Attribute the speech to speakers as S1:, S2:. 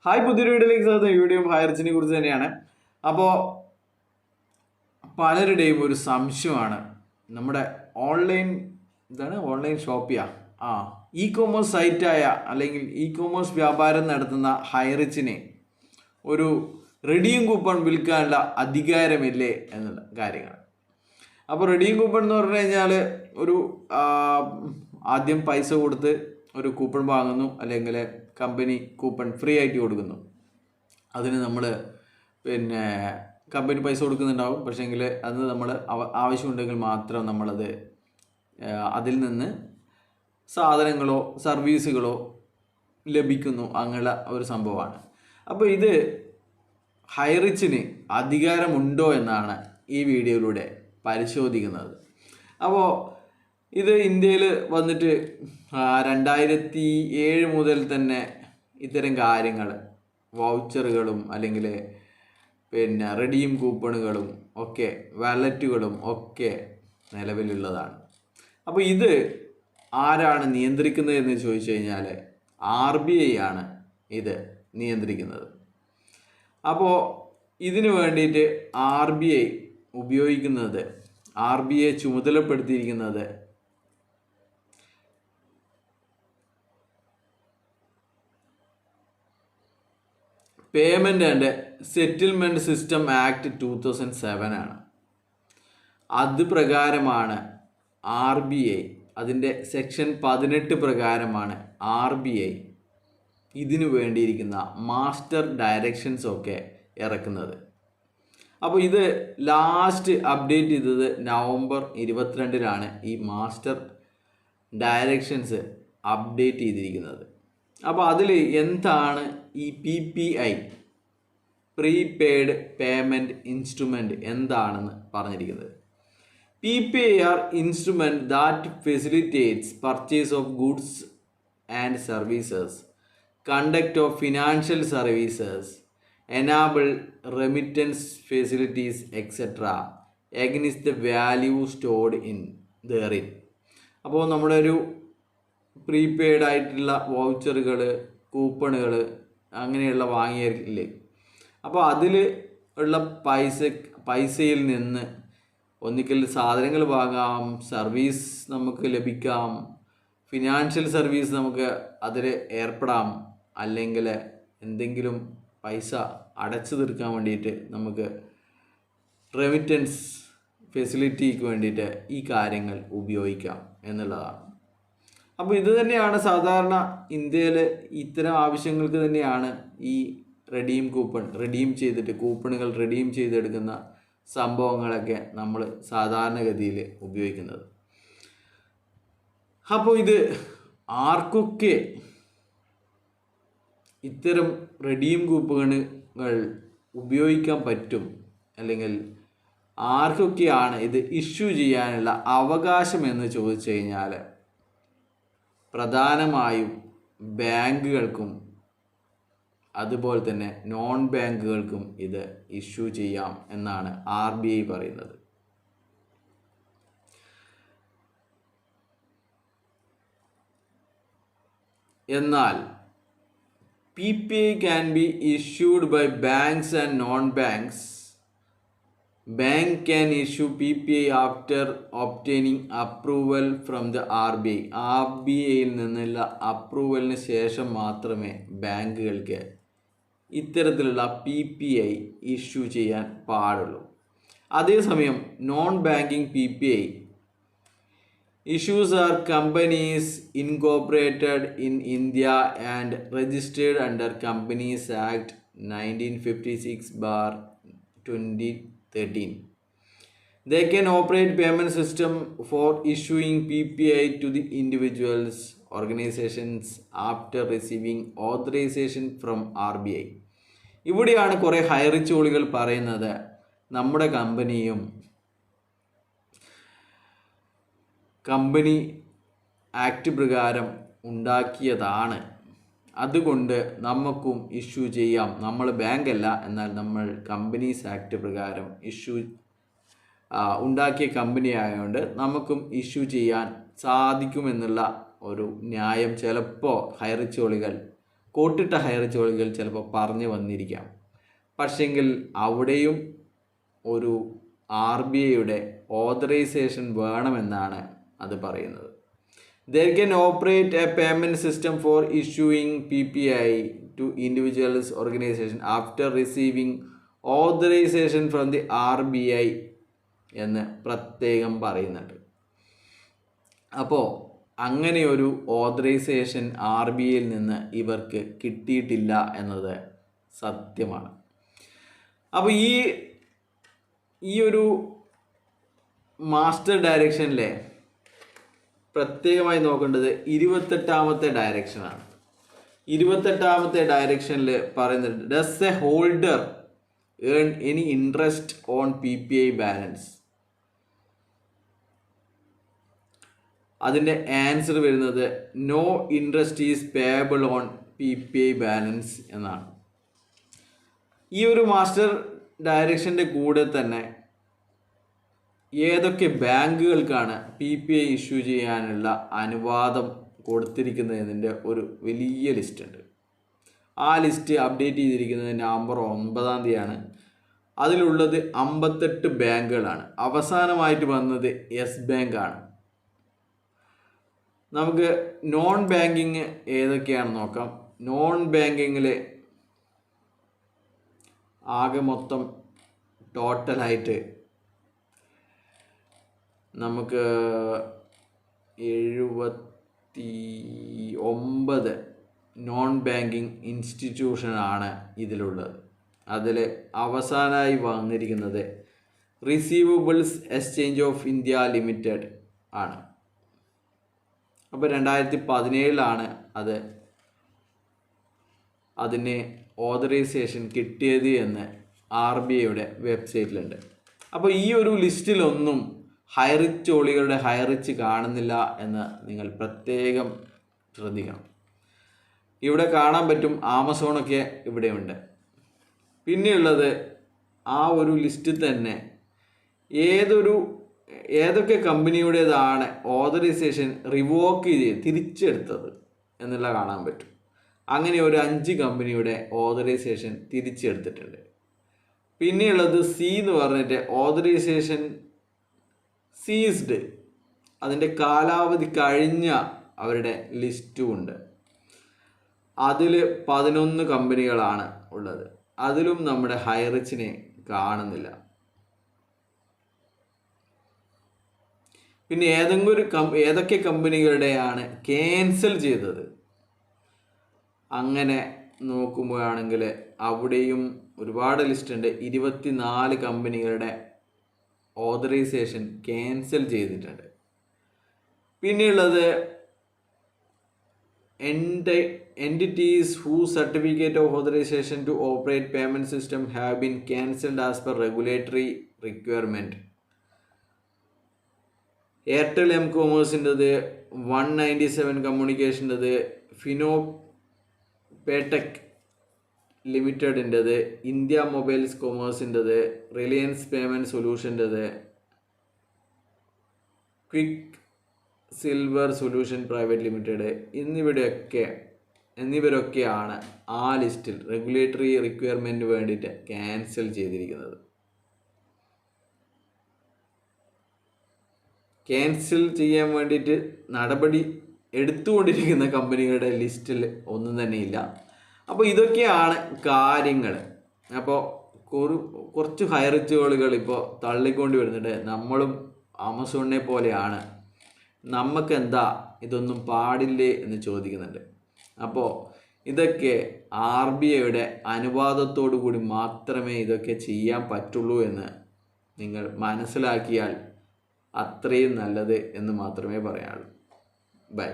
S1: Hi, പുതിയൊരു വീഡിയോയിലേക്ക് സ്വാഗതം. വീഡിയോ ഹൈറിച്ചിനെ കുറിച്ച് തന്നെയാണ്. അപ്പോൾ പലരുടെയും ഒരു സംശയമാണ്, നമ്മുടെ ഓൺലൈൻ ഷോപ്പിയാ ഇ കോമേഴ്സ് സൈറ്റായ അല്ലെങ്കിൽ ഇ കോമേഴ്സ് വ്യാപാരം നടത്തുന്ന ഹൈറിച്ചിനെ ഒരു റെഡീം കൂപ്പൺ വിൽക്കാനുള്ള അധികാരമില്ലേ എന്നുള്ള കാര്യങ്ങൾ. അപ്പോൾ റെഡീം കൂപ്പൺ എന്ന് പറഞ്ഞു കഴിഞ്ഞാൽ ഒരു ആദ്യം പൈസ കൊടുത്ത് ഒരു കൂപ്പൺ വാങ്ങുന്നു, അല്ലെങ്കിൽ കമ്പനി കൂപ്പൺ ഫ്രീ ആയിട്ട് കൊടുക്കുന്നു. അതിന് നമ്മൾ കമ്പനി പൈസ കൊടുക്കുന്നുണ്ടാവും, പക്ഷേങ്കിൽ അത് നമ്മൾ ആവശ്യമുണ്ടെങ്കിൽ മാത്രം നമ്മളത് അതിൽ നിന്ന് സാധനങ്ങളോ സർവീസുകളോ ലഭിക്കുന്നു, അങ്ങനെയുള്ള ഒരു സംഭവമാണ്. അപ്പോൾ ഇത് ഹൈറിച്ചിന് അധികാരമുണ്ടോ എന്നാണ് ഈ വീഡിയോയിലൂടെ പരിശോധിക്കുന്നത്. അപ്പോൾ ഇത് ഇന്ത്യയിൽ വന്നിട്ട് 2007 മുതൽ തന്നെ ഇത്തരം കാര്യങ്ങൾ, വൗച്ചറുകളും അല്ലെങ്കിൽ റെഡീം കൂപ്പണുകളും ഒക്കെ വാലറ്റുകളും ഒക്കെ നിലവിലുള്ളതാണ്. അപ്പോൾ ഇത് ആരാണ് നിയന്ത്രിക്കുന്നത് എന്ന് ചോദിച്ചു കഴിഞ്ഞാൽ RBI ആണ് ഇത് നിയന്ത്രിക്കുന്നത്. അപ്പോൾ ഇതിനു വേണ്ടിയിട്ട് RBI ചുമതലപ്പെടുത്തിയിരിക്കുന്നത് payment and settlement system act 2007 ആണ്. അത് പ്രകാരമാണ് RBI, അതിൻ്റെ സെക്ഷൻ 18 പ്രകാരമാണ് RBI ഇതിനു വേണ്ടിയിരിക്കുന്ന മാസ്റ്റർ ഡയറക്ഷൻസ് ഒക്കെ ഇറക്കുന്നത്. അപ്പോൾ ഇത് ലാസ്റ്റ് അപ്ഡേറ്റ് ചെയ്തത് നവംബർ 22 ഈ മാസ്റ്റർ ഡയറക്ഷൻസ് അപ്ഡേറ്റ് ചെയ്തിരിക്കുന്നത്. അപ്പോൾ അതിൽ എന്താണ് ഈ PPI, പ്രീപെയ്ഡ് പേയ്മെൻറ്റ് ഇൻസ്ട്രുമെൻറ്റ് എന്താണെന്ന് പറഞ്ഞിരിക്കുന്നത്. PPI are instrument that facilitates purchase of goods and services, conduct of financial services, enable remittance facilities etc. against the value stored in therein. അപ്പോൾ നമ്മുടെ ഒരു പ്രീപെയ്ഡ് ആയിട്ടുള്ള വൗച്ചറുകൾ, കൂപ്പണുകൾ അങ്ങനെയുള്ള വാങ്ങിയില്ലേ, അപ്പോൾ അതിൽ ഉള്ള പൈസയിൽ നിന്ന് ഒന്നിക്കൽ സാധനങ്ങൾ വാങ്ങാം, സർവീസ് നമുക്ക് ലഭിക്കാം, ഫിനാൻഷ്യൽ സർവീസ് നമുക്ക് അതിൽ ഏർപ്പെടാം, അല്ലെങ്കിൽ എന്തെങ്കിലും പൈസ അടച്ചു തീർക്കാൻ വേണ്ടിയിട്ട് നമുക്ക് റെമിറ്റൻസ് ഫെസിലിറ്റിക്ക് വേണ്ടിയിട്ട് ഈ കാര്യങ്ങൾ ഉപയോഗിക്കാം എന്നുള്ളതാണ്. അപ്പോൾ ഇത് തന്നെയാണ് സാധാരണ ഇന്ത്യയിൽ ഇത്തരം ആവശ്യങ്ങൾക്ക് തന്നെയാണ് ഈ കൂപ്പണുകൾ റെഡീം ചെയ്തെടുക്കുന്ന സംഭവങ്ങളൊക്കെ നമ്മൾ സാധാരണഗതിയിൽ ഉപയോഗിക്കുന്നത്. അപ്പോൾ ഇത് ആർക്കൊക്കെ ഇത്തരം റെഡീം കൂപ്പണുകൾ ഉപയോഗിക്കാൻ പറ്റും, അല്ലെങ്കിൽ ആർക്കൊക്കെയാണ് ഇത് ഇഷ്യൂ ചെയ്യാനുള്ള അവകാശം എന്ന് ചോദിച്ചു കഴിഞ്ഞാൽ പ്രധാനമായും ബാങ്കുകൾക്കും അതുപോലെ തന്നെ നോൺ ബാങ്കുകൾക്കും ഇത് ഇഷ്യൂ ചെയ്യാം എന്നാണ് RBI പറയുന്നത്. എന്നാൽ PPI can be issued by banks and non-banks. Bank can issue PPI after obtaining approval from the RBI. RBIയിൽ നിന്നുള്ള അപ്രൂവലിന് ശേഷം മാത്രമേ ബാങ്കുകൾക്ക് ഇത്തരത്തിലുള്ള PPI ഇഷ്യൂ ചെയ്യാൻ പാടുള്ളൂ. അതേസമയം non banking PPI issues are companies incorporated in India and registered under Companies Act 1956/2013. They can operate payment system for issuing PPI to the individuals, organizations after receiving authorization from RBI. ഇവിടെയാണ് കുറേ ഹൈറിച്ചോളികൾ പറയുന്നത്, നമ്മുടെ company act പ്രകാരം ഉണ്ടാക്കിയതാണ്, അതുകൊണ്ട് നമുക്കും issue ചെയ്യാം. നമ്മൾ ബാങ്കല്ല, എന്നാൽ നമ്മൾ കമ്പനീസ് ആക്ട് പ്രകാരം ഉണ്ടാക്കിയ കമ്പനി ആയതുകൊണ്ട് നമുക്കും ഇഷ്യൂ ചെയ്യാൻ സാധിക്കുമെന്നുള്ള ഒരു ന്യായം ചിലപ്പോൾ ഹൈറിച്ചോളികൾ കോട്ടിട്ട ഹയർ ജോലികൾ ചിലപ്പോൾ പറഞ്ഞു വന്നിരിക്കാം. പക്ഷെങ്കിൽ അവിടെയും ഒരു RBIയുടെ ഓതറൈസേഷൻ വേണമെന്നാണ് അത് പറയുന്നത്. They can operate a payment system for issuing PPI to individuals organization after receiving authorization from the RBI എന്ന് പ്രത്യേകം പറയുന്നുണ്ട്. അപ്പോൾ അങ്ങനെ ഒരു ഓതറൈസേഷൻ RBIയിൽ നിന്ന് ഇവർക്ക് കിട്ടിയിട്ടില്ല എന്നത് സത്യമാണ്. അപ്പോൾ ഈ ഒരു മാസ്റ്റർ ഡയറക്ഷനിലെ പ്രത്യേകമായി നോക്കേണ്ടത് 28ാമത്തെ ഡയറക്ഷനാണ്. 28ാമത്തെ ഡയറക്ഷനിൽ പറയുന്നുണ്ട്, does a holder earn any interest on PPI balance? അതിൻ്റെ ആൻസർ വരുന്നത് no interest is payable on PPI balance എന്നാണ്. ഈ ഒരു മാസ്റ്റർ ഡയറക്ഷൻ്റെ കൂടെ തന്നെ ഏതൊക്കെ ബാങ്കുകൾക്കാണ് PPI ഇഷ്യൂ ചെയ്യാനുള്ള അനുവാദം കൊടുത്തിരിക്കുന്നതിൻ്റെ ഒരു വലിയ ലിസ്റ്റ് ഉണ്ട്. ആ ലിസ്റ്റ് അപ്ഡേറ്റ് ചെയ്തിരിക്കുന്നത് നവംബർ 9-ാം തീയതിയാണ്. അതിലുള്ളത് 58 ബാങ്കുകളാണ്. അവസാനമായിട്ട് വന്നത് യെസ് ബാങ്ക് ആണ്. നമുക്ക് നോൺ ബാങ്കിങ് ഏതൊക്കെയാണെന്ന് നോക്കാം. നോൺ ബാങ്കിങ്ങിൽ ആകെ മൊത്തം ടോട്ടലായിട്ട് നമുക്ക് 79 നോൺ ബാങ്കിങ് ഇൻസ്റ്റിറ്റ്യൂഷനാണ് ഇതിലുള്ളത്. അതിൽ അവസാനമായി വന്നിരിക്കുന്നത് receivables exchange of India limited ആണ്. അപ്പോൾ 2017 അതിന് ഓതറൈസേഷൻ കിട്ടിയത് എന്ന് RBIയുടെ വെബ്സൈറ്റിലുണ്ട്. അപ്പോൾ ഈ ഒരു ലിസ്റ്റിലൊന്നും ഹൈറിച്ച് ജോലികളുടെ ഹൈറിച്ച് കാണുന്നില്ല എന്ന് നിങ്ങൾ പ്രത്യേകം ശ്രദ്ധിക്കണം. ഇവിടെ കാണാൻ പറ്റും ആമസോണൊക്കെ ഇവിടെയുണ്ട്. പിന്നെയുള്ളത് ആ ഒരു ലിസ്റ്റിൽ തന്നെ ഏതൊക്കെ കമ്പനിയുടേതാണ് ഓതറൈസേഷൻ റിവോക്ക് ചെയ്ത് തിരിച്ചെടുത്തത് എന്നുള്ള കാണാൻ പറ്റും. അങ്ങനെ ഒരു 5 കമ്പനിയുടെ ഓതറൈസേഷൻ തിരിച്ചെടുത്തിട്ടുണ്ട്. പിന്നെയുള്ളത് സി എന്ന് പറഞ്ഞിട്ട് ഓതറൈസേഷൻ സീസ്ഡ്, അതിൻ്റെ കാലാവധി കഴിഞ്ഞ അവരുടെ ലിസ്റ്റും ഉണ്ട്. അതിൽ 11 കമ്പനികളാണ് ഉള്ളത്. അതിലും നമ്മുടെ ഹൈറിച്ചിനെ കാണുന്നില്ല. പിന്നെ ഏതൊക്കെ കമ്പനികളുടെയാണ് ക്യാൻസൽ ചെയ്തത് അങ്ങനെ നോക്കുമ്പോഴാണെങ്കിൽ അവിടെയും ഒരുപാട് ലിസ്റ്റ് ഉണ്ട്. 24 കമ്പനികളുടെ ഓതറൈസേഷൻ ക്യാൻസൽ ചെയ്തിട്ടുണ്ട്. പിന്നെയുള്ളത് entities whose certificate of authorization to operate payment system have been cancelled as per regulatory requirement. Airtel M-Commerceൻ്റെത്, 197 കമ്മ്യൂണിക്കേഷൻ്റെത്, ഫിനോ പേടെക് ലിമിറ്റഡിൻ്റെത്, ഇന്ത്യ മൊബൈൽസ് കൊമേഴ്സിൻ്റെത്, റിലയൻസ് പേയ്മെൻറ്റ് സൊല്യൂഷൻ്റെത്, Quick Silver solution private limited എന്നിവരൊക്കെയാണ് ആ ലിസ്റ്റിൽ റെഗുലേറ്ററി റിക്വയർമെൻറ്റിന് വേണ്ടിയിട്ട് ക്യാൻസൽ ചെയ്തിരിക്കുന്നത്. ക്യാൻസൽ ചെയ്യാൻ വേണ്ടിയിട്ട് നടപടി എടുത്തുകൊണ്ടിരിക്കുന്ന കമ്പനികളുടെ ലിസ്റ്റിൽ ഒന്നും തന്നെയില്ല. അപ്പോൾ ഇതൊക്കെയാണ് കാര്യങ്ങൾ. അപ്പോൾ കുറച്ച് ഹൈറിച്ചുകൾ ഇപ്പോൾ തള്ളിക്കൊണ്ട് വരുന്നുണ്ട്. നമ്മളും ആമസോണിനെ പോലെയാണ്, നമുക്കെന്താ ഇതൊന്നും പാടില്ലേ എന്ന് ചോദിക്കുന്നുണ്ട്. അപ്പോൾ ഇതൊക്കെ RBIയുടെ അനുവാദത്തോടു കൂടി മാത്രമേ ഇതൊക്കെ ചെയ്യാൻ പറ്റുള്ളൂ എന്ന് നിങ്ങൾ മനസ്സിലാക്കിയാൽ അത്രയും നല്ലത് എന്ന് മാത്രമേ പറയാനുള്ളൂ. ബൈ.